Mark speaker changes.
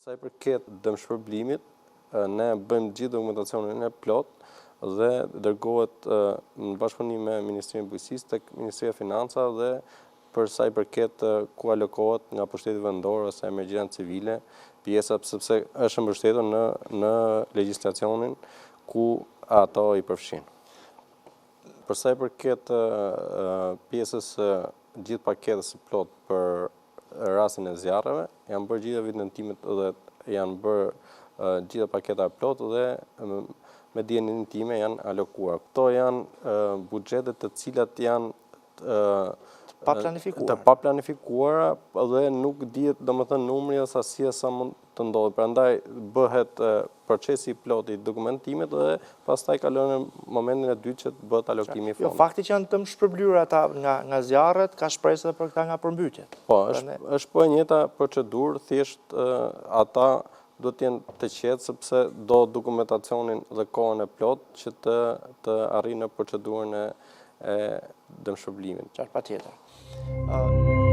Speaker 1: Sa i përket dëmshpërblimit, ne bëjmë gjithë dokumentacionin e plot dhe dërgohet në bashkëpunim me Ministrinë e Bujqësisë tek Ministria e Financave dhe për sa i përket ku alokohet nga pushteti vendor ose emergjencë civile, pjesa sepse është mbështetur në legjislacionin ku ato i përfshin. Për sa i përket pjesës gjithë paketës së plot për rastin e zjarreve, janë bërë gjithë evidentimet dhe janë bërë gjithë paketa plot dhe me dijenin time janë alokuar. Këto janë buxhetet të cilat janë të paplanifikuara dhe nuk dihet domethënë numri ose sasia sa mund të ndodhë. Prandaj bëhet procesi i plot i dokumentimit dhe pastaj kalon në momentin e dytë që të bëhet alokimi i fondit.
Speaker 2: Jo, fakti që janë të shpërblyera ata nga zjarret, ka shpresë edhe për këta nga përmbytjet.
Speaker 1: Po, është po e njëjta procedurë, thjesht ata do të jenë të qetë sepse do dokumentacionin dhe kohën e plot që të arrijnë në procedurën e dëmshpërblimit.
Speaker 2: Qartë, patjetër.